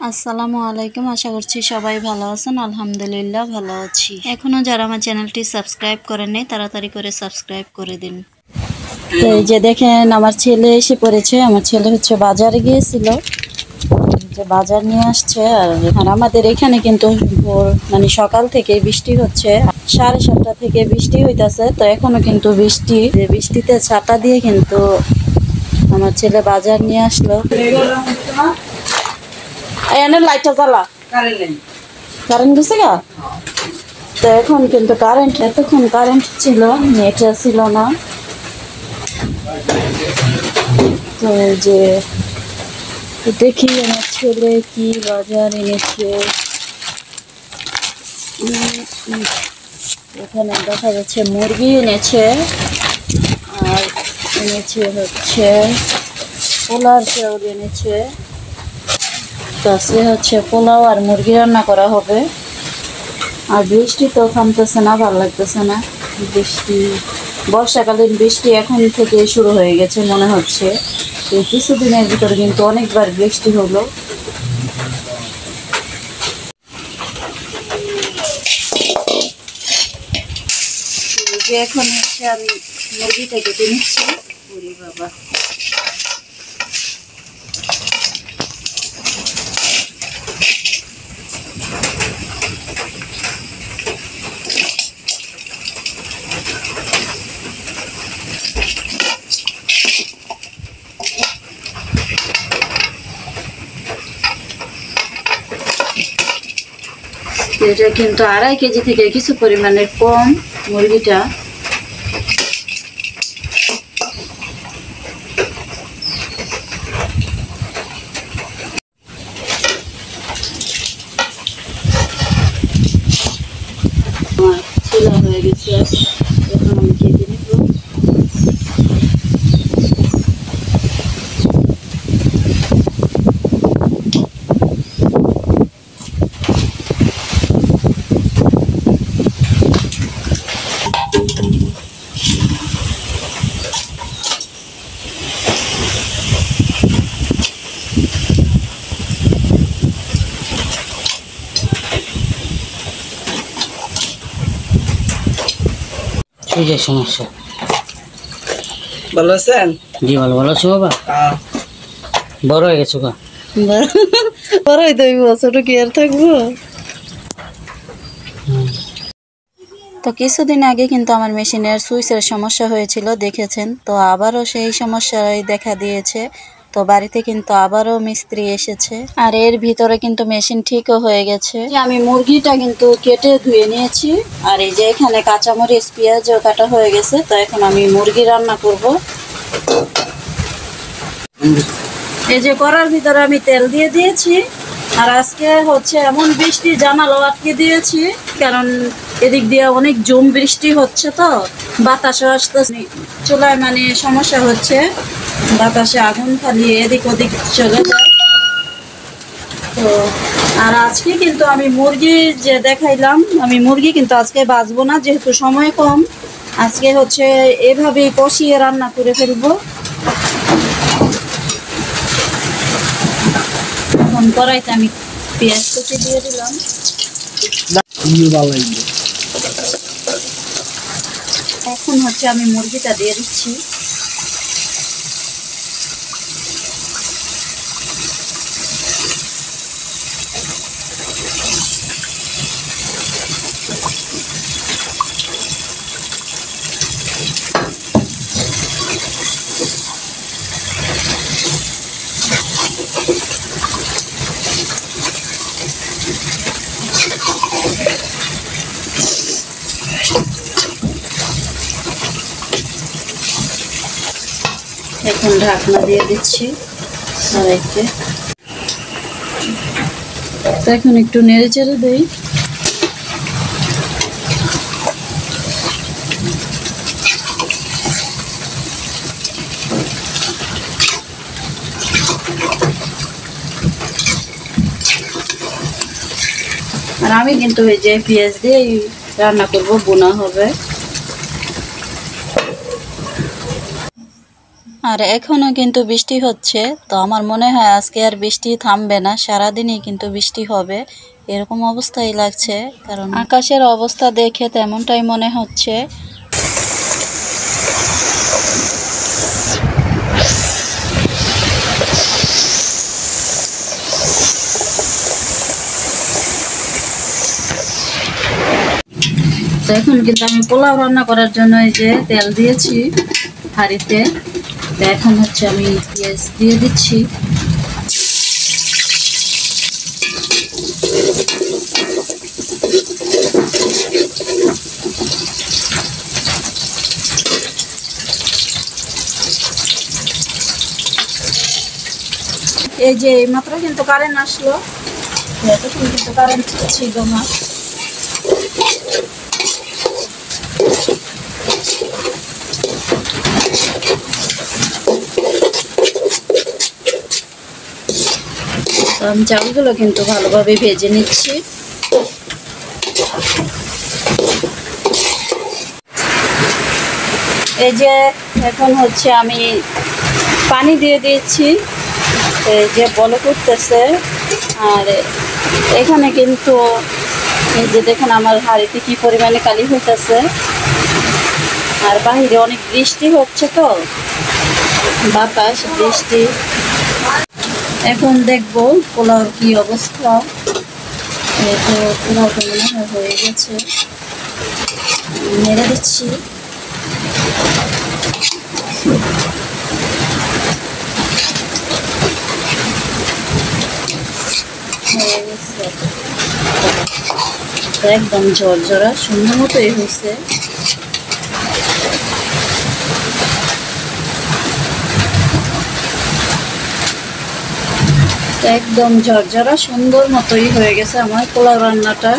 আসসালামু আলাইকুম। আশা করছি সবাই ভালো আছেন। আলহামদুলিল্লাহ ভালো আছি। এখনো যারা আমার চ্যানেলটি সাবস্ক্রাইব করেন নাই তাড়াতাড়ি করে সাবস্ক্রাইব করে দিন। তো এই যে দেখেন আমার ছেলে এসে পড়েছে। আমার ছেলে হচ্ছে বাজারে গিয়েছিল, যে বাজার নিয়ে আসছে। আর আমাদের এখানে কিন্তু মানে সকাল থেকে বৃষ্টি হচ্ছে, 7:30 থেকে বৃষ্টি হইতাছে। তো এখনো কিন্তু বৃষ্টিতে ছাতা দিয়ে কিন্তু আমার ছেলে বাজার নিয়ে আসলো। এনে লাইটটা জ্বালা, কারেন্ট গেছে গা। তো এখন কিন্তু এতক্ষণ কারেন্ট ছিল, নেট ছিল না। তো যে দেখি আমার ছেলে কি বাজার এনেছে। এখানে দেখা যাচ্ছে মুরগি এনেছে, আর এনেছে হচ্ছে পোলার চাউল এনেছে। তাছাড়া হচ্ছে পোলাও আর মুরগি রান্না করা হবে। আর বৃষ্টি তো থামতেছে না, ভালো লাগতেছে না। বর্ষাকালীন বৃষ্টি এখন থেকে শুরু হয়ে গেছে মনে হচ্ছে। এই কিছুদিনের ভিতরে কিন্তু অনেকবার বৃষ্টি হলো। এখন হচ্ছে আমি মুরগিটা কেটে নিচ্ছি। ওরে বাবা, এটা কিন্তু 2.5 কেজি থেকে কিছু পরিমাণের কম মুরগিটা। ছেলা হয়ে গেছে, এখন আমি কেটে নিব। সমস্যা ভালো আছেন? জি ভালো আছো বাবা? বড় হয়ে গেছো গা? বড় হইতে হইব, ছোট কি আর থাকবো? তো কিছুদিন আগে কিন্তু আমার মেশিনের সুইচের সমস্যা হয়েছিল, দেখেছেন। তো আবারও সেই সমস্যাই দেখা দিয়েছে। তো বাড়িতে কিন্তু আবারও মিস্ত্রি এসেছে, আর এর ভিতরে কিন্তু মেশিন ঠিকও হয়ে গেছে। আমি মুরগিটা কিন্তু কেটে ধুয়ে নিয়েছি, আর এই যে এখানে কাঁচামরিচ পেঁয়াজও কাটা হয়ে গেছে। তো এখন আমি মুরগি রান্না করব। এই যে কড়ার ভিতরে আমি তেল দিয়ে দিয়েছি। আর আজকে হচ্ছে এমন বৃষ্টি, জানালাও আটকে দিয়েছি, কারণ এদিক দিয়ে অনেক জুম বৃষ্টি হচ্ছে। তো বাতাসে আসতেছে, চুলায় মানে সমস্যা হচ্ছে, বাতাসে আগুন খালি এদিক ওদিক চলে যায়। তো আর আজকে কিন্তু আমি মুরগি যে দেখাইলাম, আমি মুরগি কিন্তু আজকে বাজবো না, যেহেতু সময় কম। আজকে হচ্ছে এভাবেই কষিয়ে রান্না করে ফেলবো। এখন কড়াইতে আমি পেঁয়াজ কুচি দিয়ে দিলাম। এখন হচ্ছে আমি মুরগিটা দিয়ে দিচ্ছি। এখন ঢাকনা দিয়ে দিচ্ছি কড়াইতে। তো এখন একটু নেড়ে চেড়ে দেই। আর আমি কিন্তু এই যে পেঁয়াজ দিয়ে রান্না করব, বোনা হবে। আর এখনো কিন্তু বৃষ্টি হচ্ছে, তো আমার মনে হয় আজকে আর বৃষ্টি থামবে না, সারাদিনই কিন্তু বৃষ্টি হবে এরকম অবস্থাই লাগছে, কারণ আকাশের অবস্থা দেখে তেমনটাই মনে হচ্ছে। তো এখন কিন্তু আমি পোলাও রান্না করার জন্য এই যে তেল দিয়েছি হাঁড়িতে। তো এখন হচ্ছে আমি পেঁয়াজ দিয়ে দিচ্ছি। এই যে মাত্র কিন্তু কারেন্ট আসলো, এতক্ষণ কিন্তু কারেন্ট ছিল না। আমি চালগুলো কিন্তু ভালোভাবে ভেজে নিচ্ছি। এই যে এখন হচ্ছে আমি পানি দিয়ে দিয়েছি, এই যে বলক উঠতেছে। আর এখানে কিন্তু এই যে দেখুন আমার হাঁড়িতে কি পরিমাণে কালি হইতেছে। আর বাহিরে অনেক বৃষ্টি হচ্ছে, তো বাতাস বৃষ্টি। এখন দেখবো পোলাওর কি অবস্থা। এই তো পোলাওটা মনে হয় হয়ে গেছে, নেড়ে দিচ্ছি। একদম ঝরঝরা সুন্দর মতোই হয়েছে। একদম ঝরঝরা সুন্দর মতোই হয়ে গেছে আমার পোলাও রান্নাটা।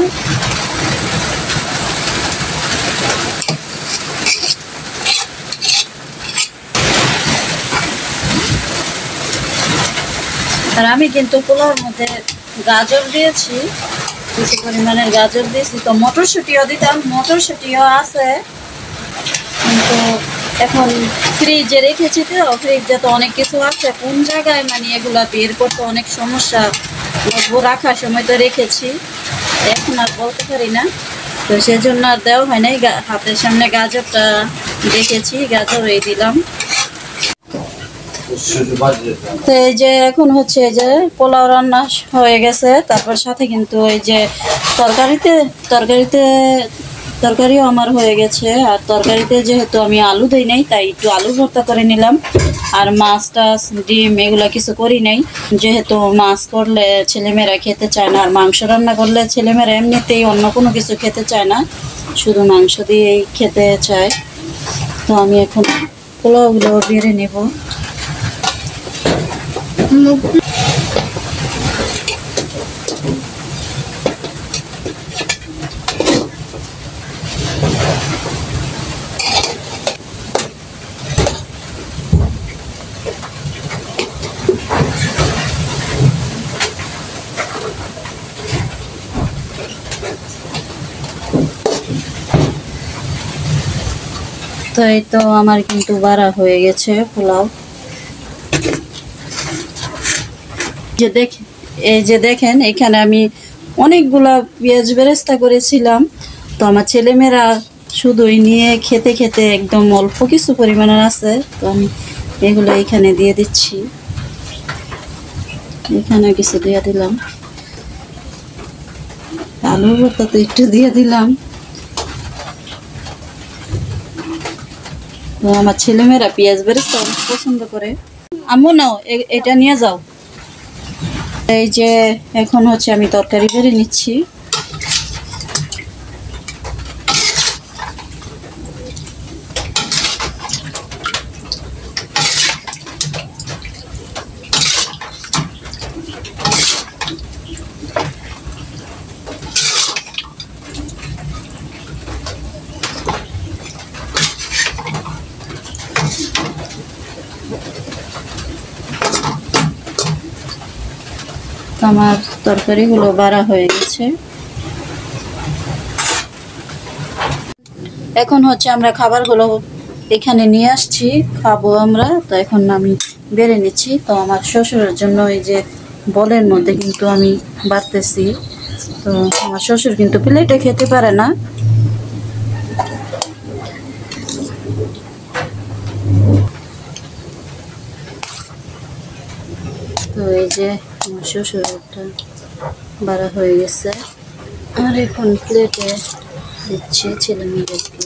আর আমি কিন্তু পোলাওর মধ্যে গাজর দিয়েছি, কিছু পরিমাণের গাজর দিয়েছি। তো মটরশুঁটিও দিতাম, মটরশুঁটিও আছে, কিন্তু এখন ফ্রিজে রেখেছি। তো ফ্রিজে তো অনেক কিছু আছে, কোন জায়গায় মানে এগুলা বের করতে অনেক সমস্যা। রাখার সময় তো রেখেছি, এখন আর বলতে পারি না, তো সেজন্য আর দেওয়া হয় নাই। হাতের সামনে গাজরটা দেখেছি, গাজর এই দিলাম। তো এই যে এখন হচ্ছে এই যে পোলাও রান্না হয়ে গেছে। তারপর সাথে কিন্তু এই যে তরকারিও আমার হয়ে গেছে। আর তরকারিতে যেহেতু আমি আলু দিই নাই, তাই একটু আলু ভর্তা করে নিলাম। আর মাছ টাছ ডিম এগুলো কিছু করি নাই, যেহেতু মাছ করলে ছেলেমেয়েরা খেতে চায় না। আর মাংস রান্না করলে ছেলেমেয়েরা এমনিতেই অন্য কোনো কিছু খেতে চায় না, শুধু মাংস দিয়েই খেতে চায়। তো আমি এখন পোলাওগুলো বেড়ে নেব। তো এই তো আমার কিন্তু বাড়া হয়ে গেছে পোলাও। এই যে দেখেন এখানে আমি অনেকগুলা পেঁয়াজ বেরেস্তা করেছিলাম। তো আমার ছেলেমেয়েরা শুধুই নিয়ে খেতে খেতে একদম অল্প কিছু পরিমাণের আছে, তো আমি এগুলো এখানে দিয়ে দিচ্ছি। এখানে কিছু দিয়ে দিলাম, আলু ভর্তা তো একটু দিয়ে দিলাম। তো আমার ছেলেমেয়েরা পেঁয়াজ বেরেস্তা অনেক পছন্দ করে। আম্মু নাও এটা নিয়ে যাও। এই যে এখন হচ্ছে আমি তরকারি বেড়ে নিচ্ছি। আমার তরকারিগুলো বাড়া হয়ে গেছে। এখন হচ্ছে আমরা খাবারগুলো এখানে নিয়ে আসছি, খাবো আমরা। তো এখন আমি বেড়ে নিচ্ছি। তো আমার শ্বশুরের জন্য এই যে বলের মধ্যে কিন্তু আমি বাড়তেছি। তো আমার শ্বশুর কিন্তু প্লেটে খেতে পারে না। তো এই যে আমার শ্বশুরটা বাড়া হয়ে গেছে, আর এখন প্লেটে দিচ্ছি ছেলে মেয়েদেরকে।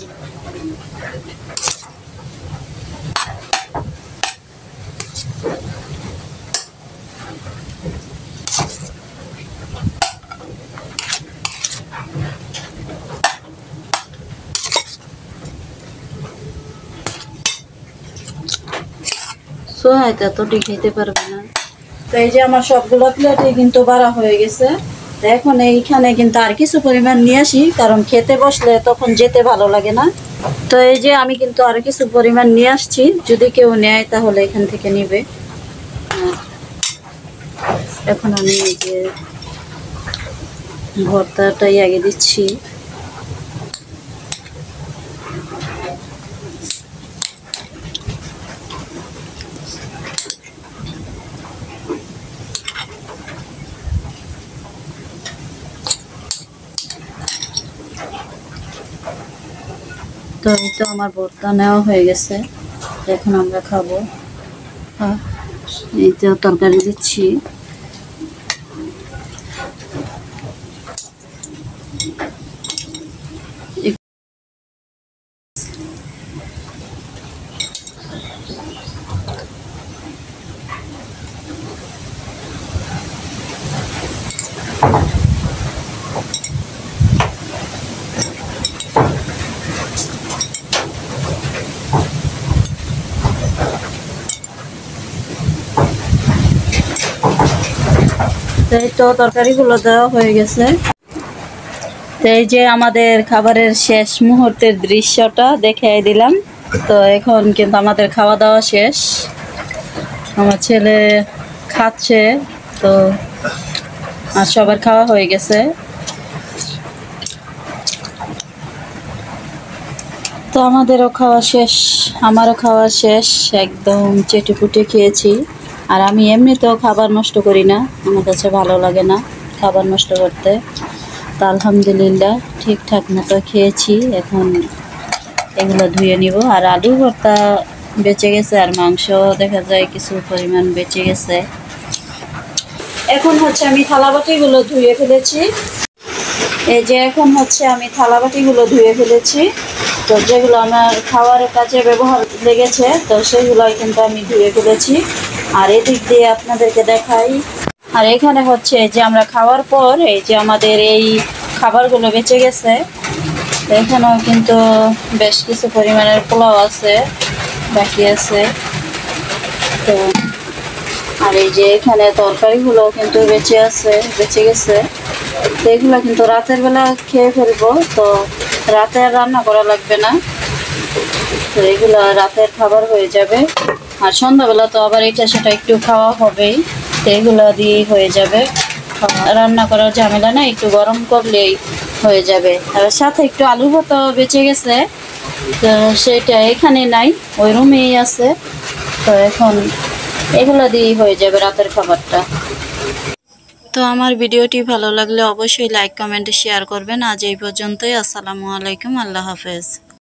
সোহাইতা তোটি খেতে পারবে না। তো এই যে আমার সবগুলো প্লেটে কিন্তু বাড়া হয়ে গেছে। তো এখন এইখানে কিন্তু আর কিছু পরিমাণ নিয়ে আসি, কারণ খেতে বসলে তখন যেতে ভালো লাগে না। তো এই যে আমি কিন্তু আর কিছু পরিমাণ নিয়ে আসছি, যদি কেউ নেয় তাহলে এখান থেকে নিবে। এখন আমি এই যে ভর্তাটাই আগে দিচ্ছি। তো এই তো আমার ভর্তা নেওয়া হয়ে গেছে, এখন আমরা খাবো। এই তো তরকারি দিচ্ছি। এই তো তরকারিগুলো দেওয়া হয়ে গেছে। তো এই যে আমাদের খাবারের শেষ মুহূর্তের দৃশ্যটা দেখিয়ে দিলাম। তো এখন কিন্তু আমাদের খাওয়া দাওয়া শেষ, আমার ছেলে খাচ্ছে। তো আর সবার খাওয়া হয়ে গেছে। তো আমাদেরও খাওয়া শেষ, আমারও খাওয়া শেষ, একদম চেটেপুটে খেয়েছি। আর আমি এমনিতেও খাবার নষ্ট করি না, আমার কাছে ভালো লাগে না খাবার নষ্ট করতে। তো আলহামদুলিল্লাহ ঠিকঠাক মতো খেয়েছি। এখন এগুলো ধুয়ে নিব। আর আলু ভর্তা বেঁচে গেছে, আর মাংস দেখা যায় কিছু পরিমাণ বেঁচে গেছে। এখন হচ্ছে আমি থালাবাটিগুলো ধুয়ে ফেলেছি। এই যে এখন হচ্ছে আমি থালাবাটিগুলো ধুয়ে ফেলেছি। তো যেগুলো আমার খাওয়ার কাজে ব্যবহার লেগেছে, তো সেগুলোই কিন্তু আমি ধুয়ে ফেলেছি। আর এদিক দিয়ে আপনাদেরকে দেখাই। আর এখানে হচ্ছে যে আমরা খাওয়ার পর এই যে আমাদের এই খাবারগুলো বেঁচে গেছে। তো এখানেও কিন্তু বেশ কিছু পরিমাণের পোলাও আছে, বাকি আছে। তো আর এই যে এখানে তরকারিগুলো কিন্তু বেঁচে গেছে। তো এগুলো কিন্তু রাতের বেলা খেয়ে ফেলবো, তো রাতে আর রান্না করা লাগবে না। তো এগুলো রাতের খাবার হয়ে যাবে। আর সন্ধ্যাবেলা তো আবার এটা সেটা একটু খাওয়া হবেই, তো এগুলো দিয়েই হয়ে যাবে। রান্না করার ঝামেলা না, একটু গরম করলেই হয়ে যাবে। আর সাথে একটু আলু ভর্তা বেঁচে গেছে, তো সেটা এখানে নাই, ওই রুমেই আছে। তো এখন এগুলো দিয়েই হয়ে যাবে রাতের খাবারটা। তো আমার ভিডিওটি ভালো লাগলে অবশ্যই লাইক কমেন্ট শেয়ার করবেন। আজ এই পর্যন্তই। আসসালামু আলাইকুম, আল্লাহ হাফেজ।